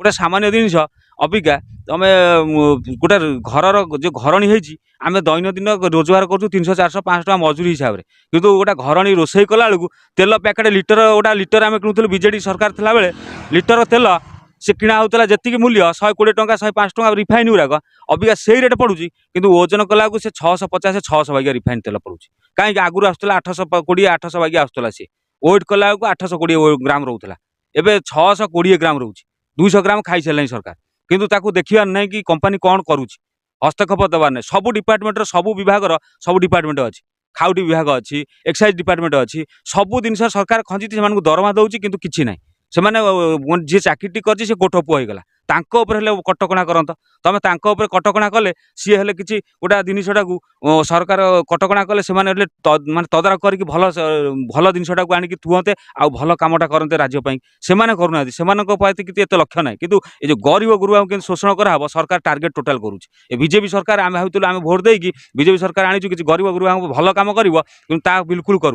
गोटे सामान्य जिनिस अबिका तुम गोटे घर जो घरणी होती आम दैनंदिन रोजगार करूँ 300 400 500 मजूरी हिसाब से किंतु गोटे घरणी रोषे कला बेलू तेल पैकेट लिटर गोटा लिटर आम किणुलु बीजेडी सरकार थिला बेले लिटर तेल से किणा होता जी मूल्य 120 टंका 105 टंका रिफाइन गुराक अबिका से रेट पड़ुची किंतु ओजन कला से 650 600 बागिया रिफाइन तेल पड़ुची कहीं आगुरी आसूला 820 800 बागिया आसूला सी वेट कला 820 ग्राम रोला एवं 620 ग्राम रोच 200 ग्राम खाई सारे सरकार किंतु ताकू देखिबार नहीं कि कंपनी कौन करुच्ची हस्तक्षेप देवार नहीं सब डिपार्टमेंट सब विभाग सब डिपार्टमेंट अच्छी खाउटी विभाग अच्छी एक्साइज डिपार्टमेंट अच्छी सब जिन सरकार खंची से दरमा दौर कि किसी ना से जी चाकरी कर गोठ पुआ होगा कटकणा करत तुम कटकणा कले सी हेल्ले कि गोटा जिनटा सरकार कटकणा कले से माने तदारख करके भल भल जिनटा आणिक थुअते आ भल कमटा करते राज्य से करूना से एत लक्ष्य ना कि ये जो गरीब गुरुआ के शोषण कराव सरकार टार्गेट टोटाल करुच्चे बीजेपी सरकार आम भावुँ आम भोट देकी बीजेपी सरकार आनी कि गरीब गुरुआ भल कम कर बिल्कुल करूँ